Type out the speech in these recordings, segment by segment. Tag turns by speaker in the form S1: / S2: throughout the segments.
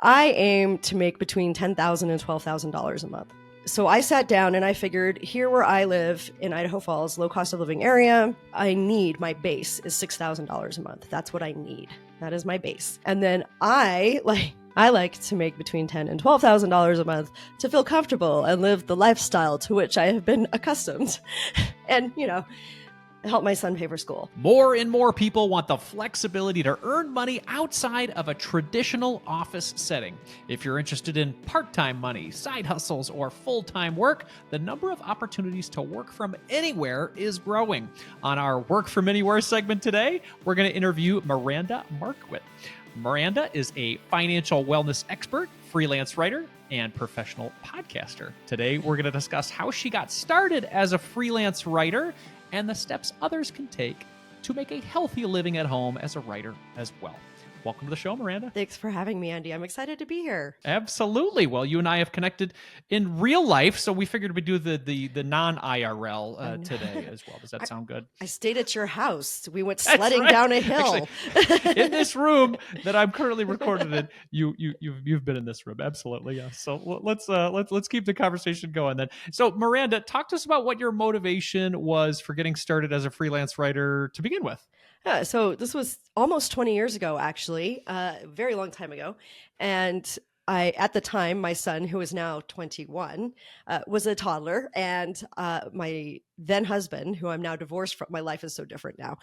S1: I aim to make between $10,000 and $12,000 a month. So I sat down and I figured, here where I live in Idaho Falls, low cost of living area, my base is $6,000 a month. That's what I need. That is my base. And then I like to make between $10,000 and $12,000 a month to feel comfortable and live the lifestyle to which I have been accustomed. And, help my son pay for school.
S2: More and more people want the flexibility to earn money outside of a traditional office setting. If you're interested in part-time money, side hustles, or full-time work, the number of opportunities to work from anywhere is growing. On our Work From Anywhere segment today, we're going to interview Miranda Marquit. Miranda is a financial wellness expert, freelance writer, and professional podcaster. Today, we're going to discuss how she got started as a freelance writer and the steps others can take to make a healthy living at home as a writer as well. Welcome to the show, Miranda.
S1: Thanks for having me, Andy. I'm excited to be here.
S2: Absolutely. Well, you and I have connected in real life, so we figured we'd do the non-IRL today as well. Does that sound good?
S1: I stayed at your house. We went sledding down a hill.
S2: Actually, in this room that I'm currently recorded in, you've been in this room. Absolutely, yes. So let's keep the conversation going then. So Miranda, talk to us about what your motivation was for getting started as a freelance writer to begin with.
S1: Yeah, so this was almost 20 years ago, actually, a very long time ago. And at the time, my son, who is now 21, was a toddler. And my then husband, who I'm now divorced from, my life is so different now,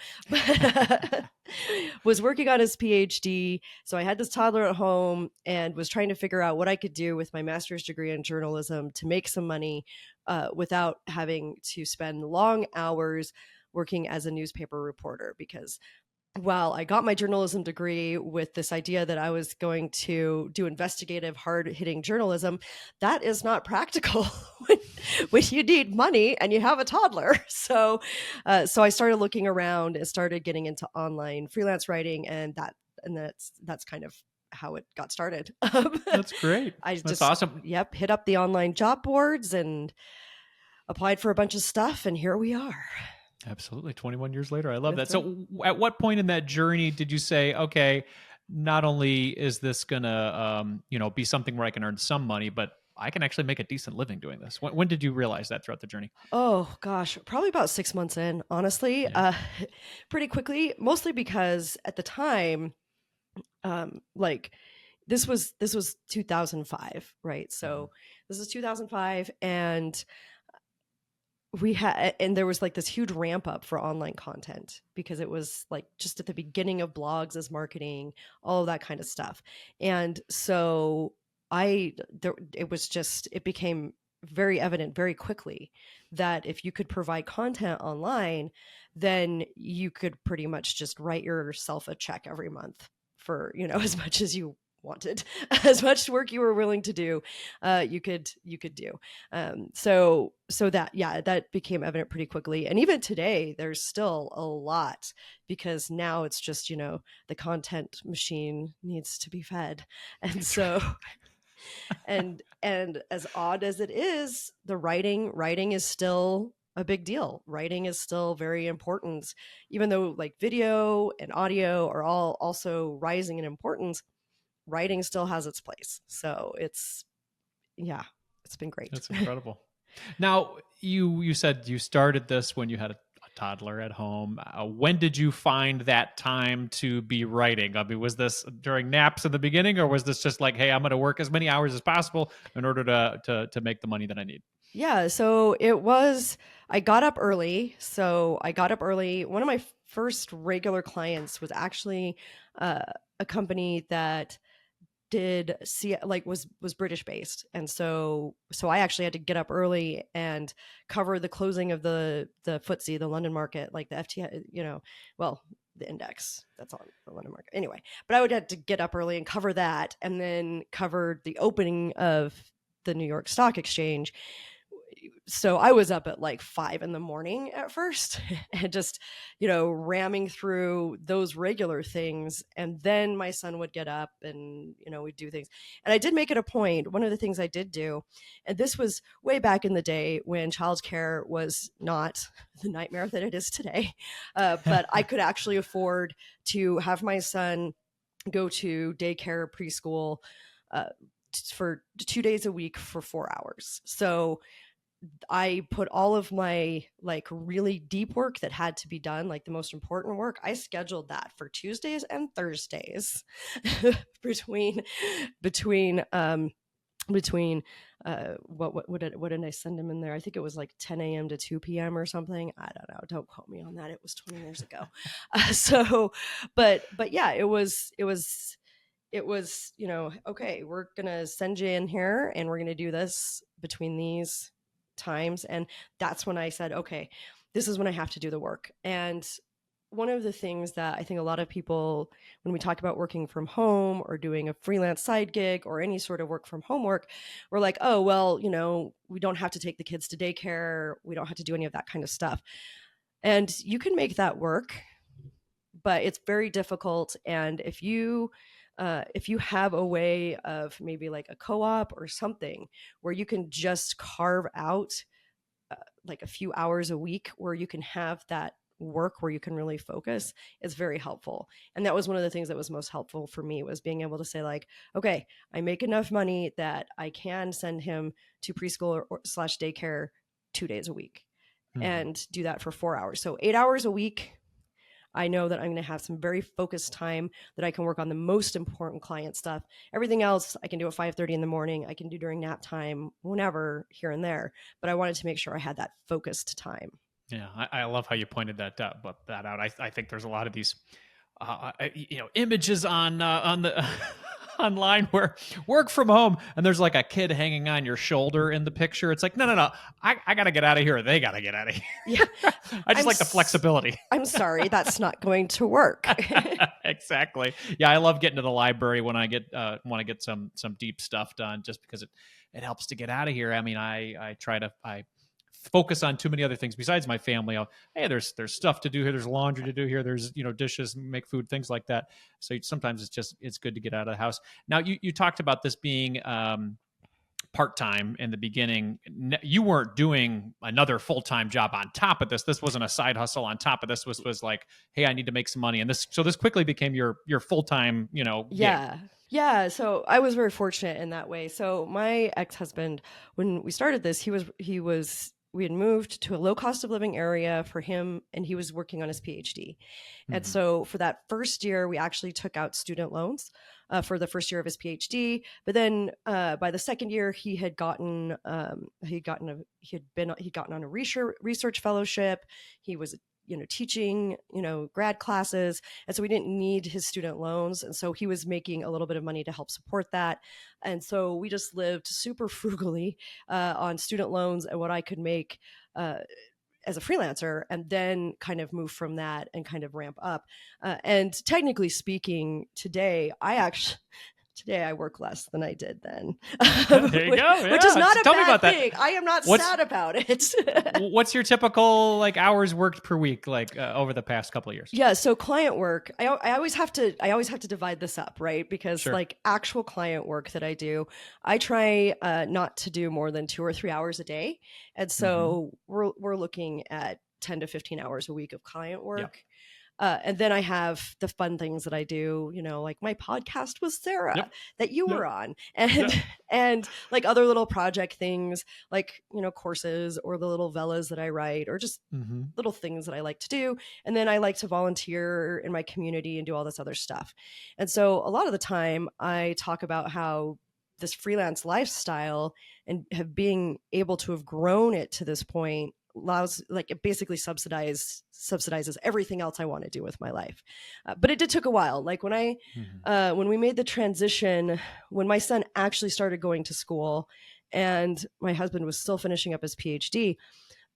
S1: was working on his PhD. So I had this toddler at home and was trying to figure out what I could do with my master's degree in journalism to make some money without having to spend long hours working as a newspaper reporter, because while I got my journalism degree with this idea that I was going to do investigative, hard-hitting journalism, that is not practical when you need money and you have a toddler. So I started looking around and started getting into online freelance writing, and that's kind of how it got started.
S2: That's great. That's awesome.
S1: Yep, hit up the online job boards and applied for a bunch of stuff, and here we are.
S2: Absolutely. 21 years later. I love that. So at what point in that journey did you say, okay, not only is this going to, be something where I can earn some money, but I can actually make a decent living doing this? When did you realize that throughout the journey?
S1: Oh gosh, probably about 6 months in, honestly,
S2: Yeah.
S1: Pretty quickly, mostly because at the time, this was 2005, right? So this is 2005, and there was like this huge ramp up for online content because it was like just at the beginning of blogs as marketing, all of that kind of stuff. And so it became very evident very quickly that if you could provide content online, then you could pretty much just write yourself a check every month for, as much as you wanted, as much work you were willing to do, you could do. So that became evident pretty quickly. And even today, there's still a lot, because now it's just, the content machine needs to be fed. And so, and as odd as it is, the writing is still a big deal. Writing is still very important, even though like video and audio are all also rising in importance. Writing still has its place. So it's been great.
S2: That's incredible. Now, you said you started this when you had a toddler at home. When did you find that time to be writing? I mean, was this during naps in the beginning, or was this just like, hey, I'm going to work as many hours as possible in order to make the money that I need?
S1: Yeah, so I got up early. One of my first regular clients was actually a company that was British based. And so I actually had to get up early and cover the closing of the FTSE, the London market, like the FT, the index that's on the London market anyway. But I would have to get up early and cover that, and then cover the opening of the New York Stock Exchange. So I was up at like 5 a.m. at first and just, ramming through those regular things. And then my son would get up and, we'd do things. And I did make it a point. One of the things I did do, and this was way back in the day when childcare was not the nightmare that it is today, but I could actually afford to have my son go to daycare, preschool, uh, for 2 days a week for 4 hours. So I put all of my like really deep work that had to be done, like the most important work, I scheduled that for Tuesdays and Thursdays between between what did I send him in there? I think it was like 10 a.m. to 2 p.m. or something. I don't know. Don't quote me on that. It was 20 years ago. But yeah, it was, okay, we're going to send you in here and we're going to do this between these times. And that's when I said, okay, this is when I have to do the work. And one of the things that I think a lot of people, when we talk about working from home or doing a freelance side gig or any sort of work from home work, we're like, oh, well, we don't have to take the kids to daycare. We don't have to do any of that kind of stuff. And you can make that work, but it's very difficult. And if you have a way of maybe like a co-op or something where you can just carve out like a few hours a week where you can have that work where you can really focus, it's very helpful. And that was one of the things that was most helpful for me, was being able to say like, okay, I make enough money that I can send him to preschool or slash daycare 2 days a week and do that for 4 hours. So 8 hours a week. I know that I'm going to have some very focused time that I can work on the most important client stuff. Everything else I can do at 5:30 in the morning. I can do during nap time, whenever, here and there. But I wanted to make sure I had that focused time.
S2: Yeah, I love how you pointed that out. I think there's a lot of these, images on the online where work from home, and there's like a kid hanging on your shoulder in the picture. It's like, no, I got to get out of here. Or they got to get out of here.
S1: Yeah,
S2: I just like the flexibility.
S1: I'm sorry, that's not going to work.
S2: Exactly. Yeah, I love getting to the library when I want to get some deep stuff done, just because it helps to get out of here. I mean, I focus on too many other things besides my family. Hey, there's stuff to do here. There's laundry to do here. There's, dishes, make food, things like that. So sometimes it's good to get out of the house. Now you talked about this being part-time in the beginning. You weren't doing another full-time job on top of this. This wasn't a side hustle on top of this. Was like, hey, I need to make some money. And this quickly became your full-time,
S1: Yeah.
S2: gig.
S1: Yeah. So I was very fortunate in that way. So my ex-husband, when we started this, we had moved to a low cost of living area for him, and he was working on his PhD. And so for that first year, we actually took out student loans for the first year of his PhD. But then by the second year, he had gotten on a research fellowship. He was teaching, grad classes. And so we didn't need his student loans. And so he was making a little bit of money to help support that. And so we just lived super frugally on student loans and what I could make as a freelancer, and then kind of move from that and kind of ramp up. And technically speaking, today I work less than I did then.
S2: There you go. Yeah.
S1: Which is not a
S2: Tell me
S1: bad
S2: about
S1: thing.
S2: that.
S1: I am not sad about it.
S2: What's your typical hours worked per week over the past couple of years?
S1: Yeah, so client work, I always have to divide this up, right? Because
S2: Sure.
S1: Actual client work that I do, I try not to do more than 2 or 3 hours a day. And so we're looking at 10 to 15 hours a week of client work.
S2: Yep.
S1: And then I have the fun things that I do, like my podcast with Sarah that you were on, and like other little project things, like, courses or the little velas that I write, or just little things that I like to do. And then I like to volunteer in my community and do all this other stuff. And so a lot of the time I talk about how this freelance lifestyle and being able to have grown it to this point allows, like, it basically subsidizes everything else I want to do with my life. But it did took a while. Like when we made the transition, when my son actually started going to school and my husband was still finishing up his PhD,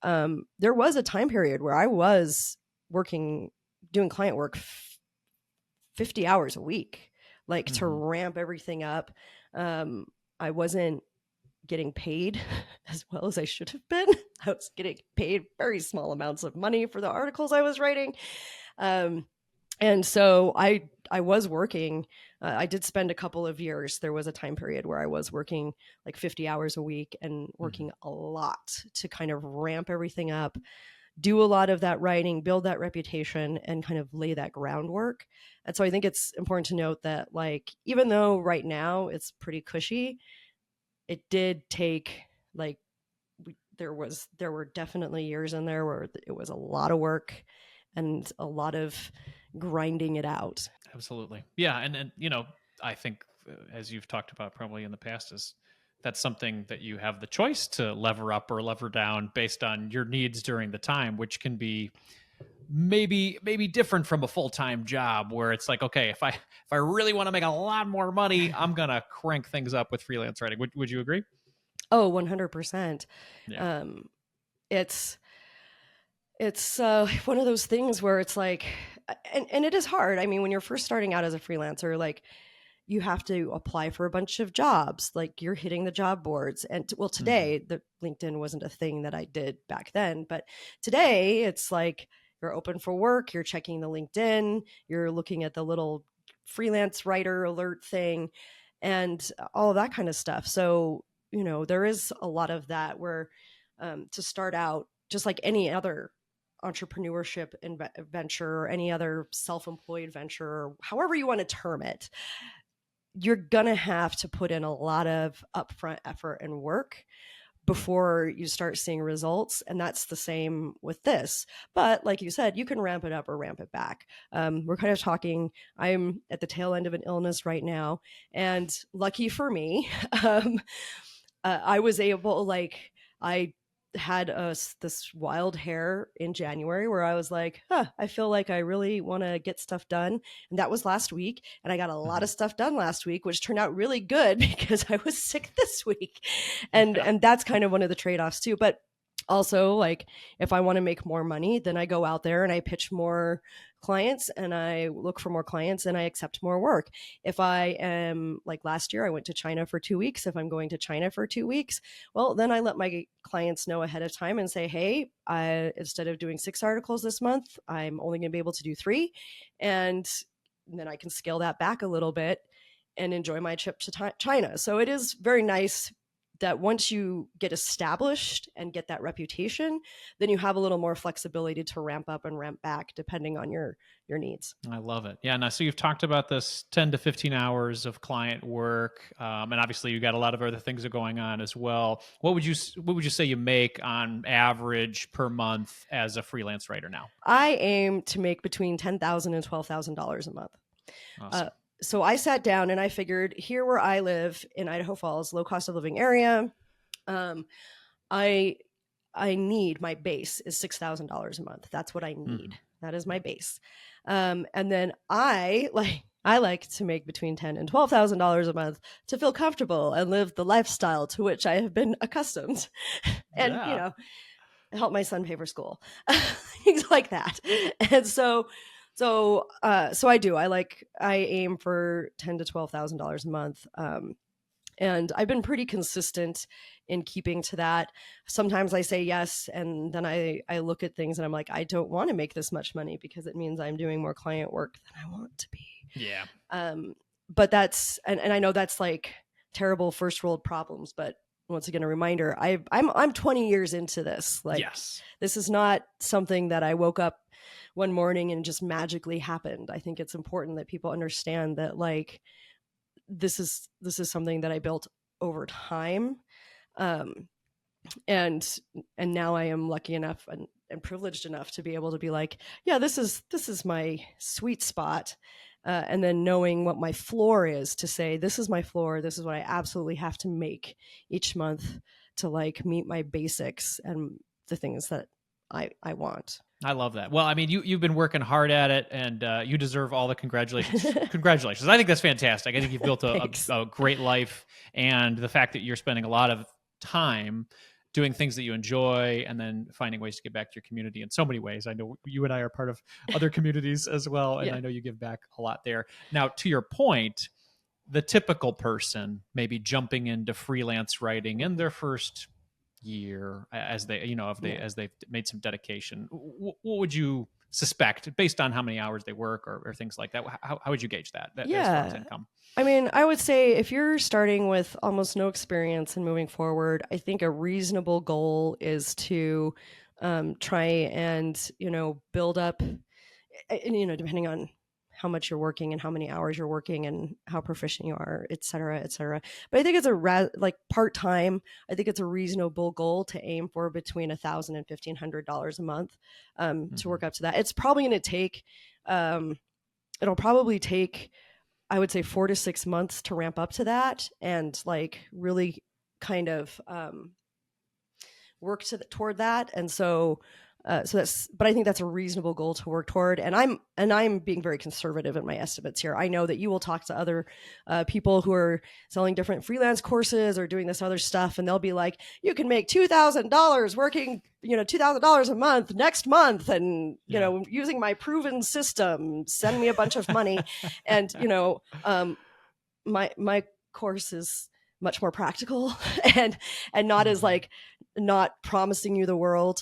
S1: there was a time period where I was doing client work 50 hours a week, like to ramp everything up. I wasn't getting paid as well as I should have been. I was getting paid very small amounts of money for the articles I was writing. And so I was working. I did spend a couple of years. There was a time period where I was working like 50 hours a week and working a lot to kind of ramp everything up, do a lot of that writing, build that reputation, and kind of lay that groundwork. And so I think it's important to note that, like, even though right now it's pretty cushy, it did take, like, there were definitely years in there where it was a lot of work and a lot of grinding it out.
S2: Absolutely. Yeah. And, I think as you've talked about probably in the past is that's something that you have the choice to lever up or lever down based on your needs during the time, which can be maybe different from a full-time job where it's like, okay, if I really want to make a lot more money, I'm going to crank things up with freelance writing. Would you agree?
S1: Oh, 100%.
S2: Yeah.
S1: Um, it's one of those things where it's like, and it is hard. I mean, when you're first starting out as a freelancer, like, you have to apply for a bunch of jobs. Like, you're hitting the job boards. And well,
S2: Hmm.
S1: today, the LinkedIn wasn't a thing that I did back then, but today it's like you're open for work, you're checking the LinkedIn, you're looking at the little freelance writer alert thing, and all of that kind of stuff. So, there is a lot of that where, to start out, just like any other entrepreneurship venture or any other self-employed venture, or however you want to term it, you're gonna have to put in a lot of upfront effort and work before you start seeing results. And that's the same with this. But like you said, you can ramp it up or ramp it back. We're kind of talking, I'm at the tail end of an illness right now. And lucky for me, I was able, like, I had this wild hair in January where I was like, I feel like I really want to get stuff done. And that was last week. And I got a lot
S2: Hmm.
S1: of stuff done last week, which turned out really good because I was sick this week. And
S2: Yeah.
S1: and that's kind of one of the trade-offs too. But also, like, if I want to make more money, then I go out there and I pitch more clients and I look for more clients and I accept more work. If I am, like, last year, I went to China for 2 weeks. If I'm going to China for 2 weeks, well, then I let my clients know ahead of time and say, hey, instead of doing 6 articles this month, I'm only going to be able to do 3. And then I can scale that back a little bit and enjoy my trip to China. So it is very nice that once you get established and get that reputation, then you have a little more flexibility to ramp up and ramp back depending on your needs.
S2: I love it. Yeah. Now, so you've talked about this 10 to 15 hours of client work, and obviously you got a lot of other things are going on as well. What would you say you make on average per month as a freelance writer now?
S1: I aim to make between $10,000 and $12,000 a month. Uh,
S2: Awesome.
S1: so I sat down and I figured, here where I live in Idaho Falls, low cost of living area, um, I I need, my base is $6,000 a month. That's what I
S2: Hmm.
S1: need. That is my base. And then I like to make between $10,000 and $12,000 a month to feel comfortable and live the lifestyle to which I have been accustomed, and
S2: Yeah.
S1: help my son pay for school, things like that. And so I do. I aim for $10,000 to $12,000 a month. And I've been pretty consistent in keeping to that. Sometimes I say yes, and then I look at things and I'm like, I don't want to make this much money because it means I'm doing more client work than I want to be.
S2: Yeah.
S1: Um, but and I know that's like terrible first world problems, but once again, a reminder, I'm 20 years into this. Like,
S2: Yes.
S1: this is not something that I woke up one morning and just magically happened. I think it's important that people understand that, like, this is something that I built over time. Um, and now I am lucky enough and privileged enough to be able to be like, yeah, this is my sweet spot. And then knowing what my floor is, to say, this is my floor, this is what I absolutely have to make each month to, like, meet my basics and the things that I want.
S2: I love that. Well, I mean, you've been working hard at it, and you deserve all the congratulations. Congratulations! I think that's fantastic. I think you've built
S1: Thanks.
S2: a great life, and the fact that you're spending a lot of time doing things that you enjoy, and then finding ways to get back to your community in so many ways. I know you and I are part of other communities as well, and
S1: Yeah.
S2: I know you give back a lot there. Now, to your point, the typical person maybe jumping into freelance writing in their first year as they if they
S1: Yeah.
S2: as they've made some dedication, what would you suspect based on how many hours they work or things like that? How would you gauge that as far as
S1: Yeah.
S2: income?
S1: I mean, I would say if you're starting with almost no experience and moving forward, I think a reasonable goal is to try and, build up, and, depending on how much you're working and how many hours you're working and how proficient you are, et cetera, et cetera. But I think it's like part-time. I think it's a reasonable goal to aim for between $1,000 and $1,500 a month, to work up to that. It's probably going to take, it'll probably take, I would say 4 to 6 months to ramp up to that, and like really kind of work toward that. And so but I think that's a reasonable goal to work toward. And I'm being very conservative in my estimates here. I know that you will talk to other people who are selling different freelance courses or doing this other stuff, and they'll be like, you can make $2,000 working, $2,000 a month next month, and using my proven system, send me a bunch of money. And my course is much more practical and not as like not promising you the world.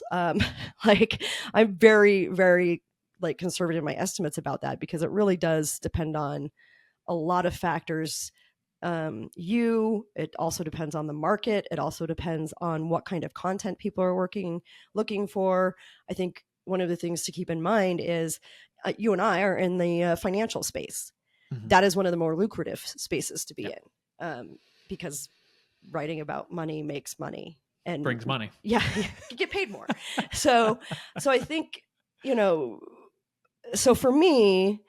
S1: Like I'm very, very like conservative in my estimates about that, because it really does depend on a lot of factors. It also depends on the market. It also depends on what kind of content people are looking for. I think one of the things to keep in mind is you and I are in the financial space. That is one of the more lucrative spaces to be in. Because writing about money makes money and
S2: brings money.
S1: Yeah, you get paid more. So I think, so for me,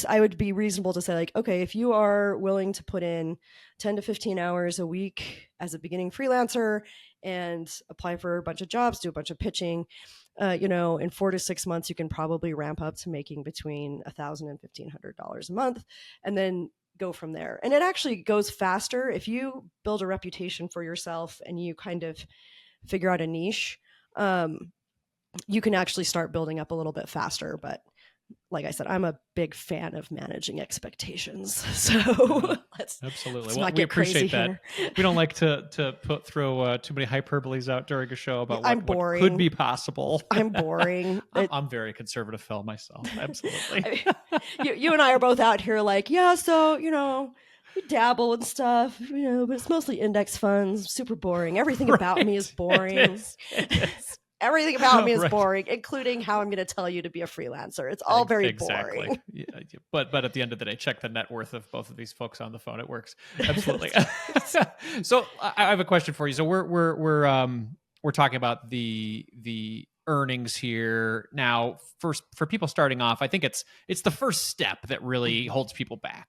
S1: I would be reasonable to say like, okay, if you are willing to put in 10 to 15 hours a week as a beginning freelancer and apply for a bunch of jobs, do a bunch of pitching, in 4 to 6 months, you can probably ramp up to making between $1,000 and $1,500 a month, and then go from there. And it actually goes faster if you build a reputation for yourself and you kind of figure out a niche. You can actually start building up a little bit faster. But like I said, I'm a big fan of managing expectations. So
S2: absolutely.
S1: Well,
S2: we appreciate that. Here. We don't like to throw too many hyperboles out during a show about what could be possible.
S1: I'm boring.
S2: I'm very conservative, Phil, myself. Absolutely.
S1: You and I are both out here like, yeah, so, we dabble and stuff, but it's mostly index funds, super boring. Everything about me is boring. It is. Everything about me is boring, including how I'm going to tell you to be a freelancer. It's all very boring.
S2: Yeah, but at the end of the day, check the net worth of both of these folks on the phone. It works. Absolutely. So I have a question for you. So we're talking about the earnings here now. First, for people starting off, I think it's the first step that really holds people back.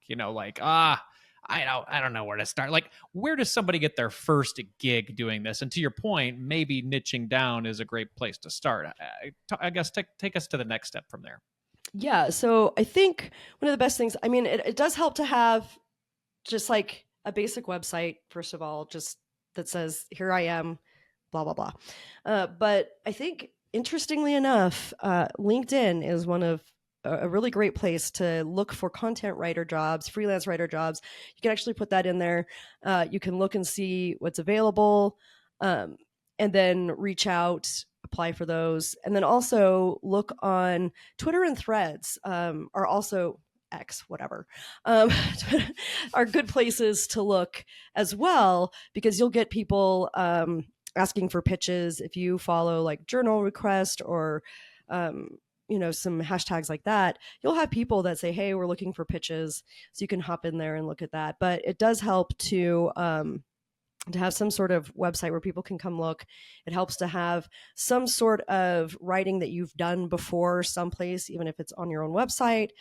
S2: I don't know where to start. Like, where does somebody get their first gig doing this? And to your point, maybe niching down is a great place to start. I guess take us to the next step from there.
S1: Yeah. So I think one of the best things, it does help to have just like a basic website, first of all, just that says, here I am, blah, blah, blah. But I think, interestingly enough, LinkedIn is one of a really great place to look for content writer jobs, freelance writer jobs. You can actually put that in there. You can look and see what's available, and then reach out, apply for those. And then also look on Twitter and Threads, are also X, whatever, are good places to look as well, because you'll get people asking for pitches. If you follow like Journal Request or some hashtags like that, you'll have people that say, hey, we're looking for pitches. So you can hop in there and look at that. But it does help to have some sort of website where people can come look. It helps to have some sort of writing that you've done before someplace, even if it's on your own website.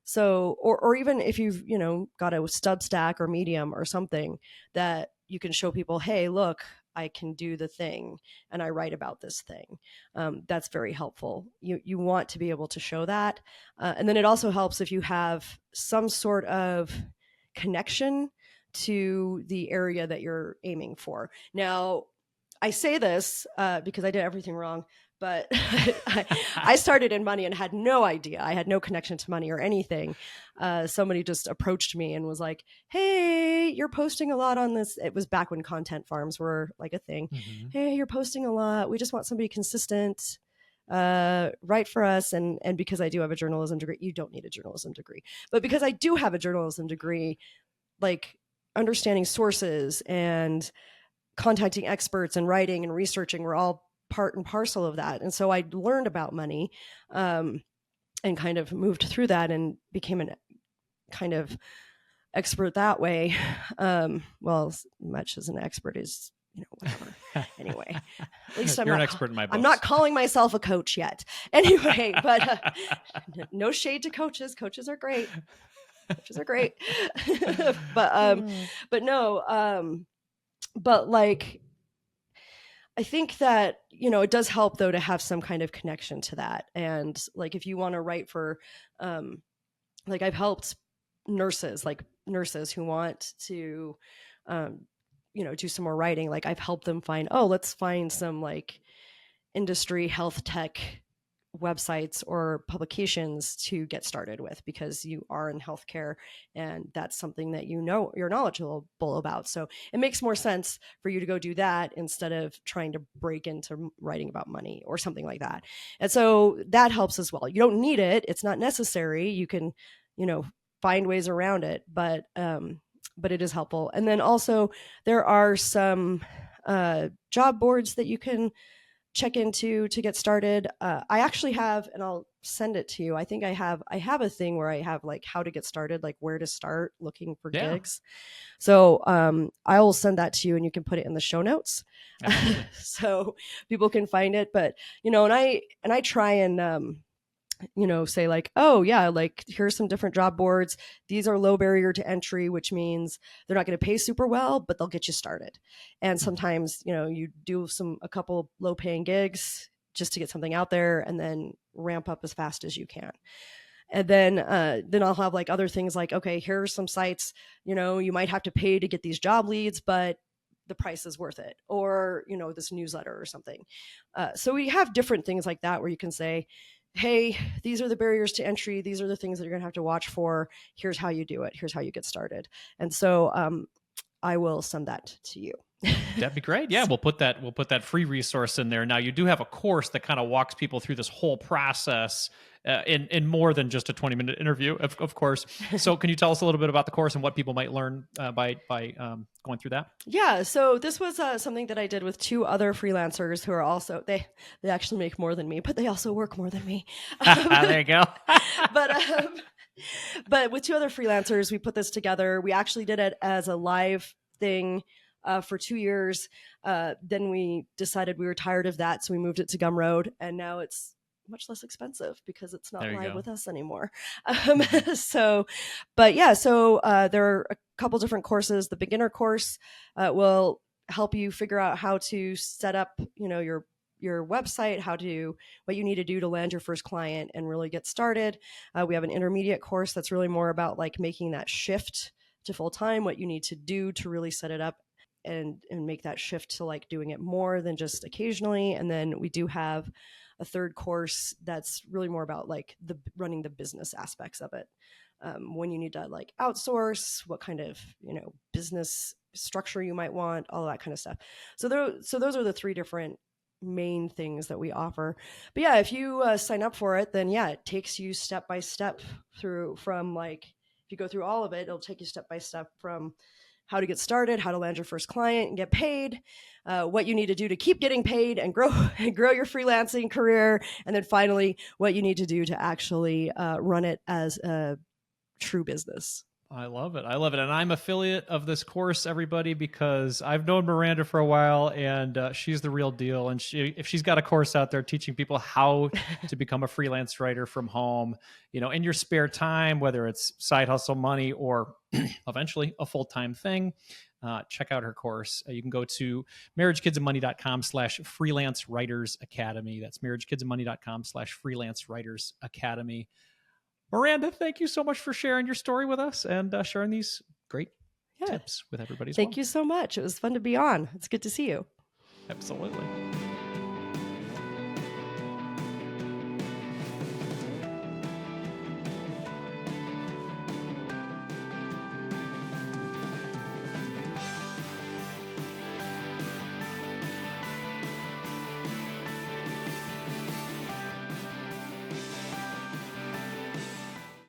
S1: So, or even if you've, got a Substack or Medium or something that you can show people, hey, look, I can do the thing and I write about this thing. That's very helpful. You want to be able to show that. And then it also helps if you have some sort of connection to the area that you're aiming for. Now, I say this because I did everything wrong, but I started in money and had no idea. I had no connection to money or anything. Somebody just approached me and was like, hey, you're posting a lot on this. It was back when content farms were like a thing. Mm-hmm. Hey, you're posting a lot. We just want somebody consistent. Write for us. And because I do have a journalism degree, you don't need a journalism degree, but because I do have a journalism degree, like understanding sources and contacting experts and writing and researching were all part and parcel of that. And so I learned about money, and kind of moved through that and became an kind of expert that way. Well, as much as an expert is, whatever. Anyway, at least
S2: You're an expert in my books.
S1: I'm not calling myself a coach yet. Anyway, but no shade to coaches. Coaches are great. Coaches are great. but no, but like, I think that, it does help though to have some kind of connection to that. And like, if you want to write for, like I've helped nurses who want to, do some more writing. Like I've helped them find, let's find some like industry health tech websites or publications to get started with, because you are in healthcare and that's something that you're knowledgeable about. So it makes more sense for you to go do that instead of trying to break into writing about money or something like that. And so that helps as well. You don't need it. It's not necessary. You can, find ways around it, but it is helpful. And then also there are some job boards that you can check into to get started. I actually have, and I'll send it to you. I think I have a thing where I have like how to get started, like where to start looking for gigs. So I will send that to you and you can put it in the show notes. So people can find it. But, and I try and, say like, oh yeah, like here's some different job boards. These are low barrier to entry, which means they're not going to pay super well, but they'll get you started. And sometimes, you do a couple low paying gigs just to get something out there and then ramp up as fast as you can. And then I'll have like other things like, okay, here are some sites, you might have to pay to get these job leads, but the price is worth it, or, this newsletter or something. So we have different things like that where you can say, hey, these are the barriers to entry. These are the things that you're going to have to watch for. Here's how you do it. Here's how you get started. And so I will send that to you.
S2: That'd be great. Yeah, we'll put that free resource in there. Now, you do have a course that kind of walks people through this whole process in more than just a 20-minute interview, of course. So can you tell us a little bit about the course and what people might learn by going through that?
S1: Yeah. So this was something that I did with two other freelancers who are also, they actually make more than me, but they also work more than me.
S2: There you go.
S1: But with two other freelancers, we put this together. We actually did it as a live thing for 2 years. Then we decided we were tired of that. So we moved it to Gumroad, and now it's much less expensive because it's not live with us anymore. So there are a couple different courses. The beginner course will help you figure out how to set up, your website, what you need to do to land your first client and really get started. We have an intermediate course that's really more about like making that shift to full time, what you need to do to really set it up and make that shift to like doing it more than just occasionally. And then we do have a third course that's really more about like running the business aspects of it. When you need to like outsource, what kind of, business structure you might want, all that kind of stuff. So those are the three different main things that we offer. But yeah, if you sign up for it, then yeah, it takes you step by step through from like, if you go through all of it, it'll take you step by step from how to get started, how to land your first client and get paid, what you need to do to keep getting paid and grow your freelancing career, and then finally what you need to do to actually run it as a true business.
S2: I love it. And I'm affiliate of this course, everybody, because I've known Miranda for a while, and she's the real deal. And if she's got a course out there teaching people how to become a freelance writer from home, in your spare time, whether it's side hustle money or eventually a full-time thing, check out her course. You can go to marriagekidsandmoney.com/freelance writers academy. That's marriagekidsandmoney.com/freelance writers academy. Miranda, thank you so much for sharing your story with us and sharing these great tips with everybody.
S1: Thank you so much. It was fun to be on. It's good to see you.
S2: Absolutely.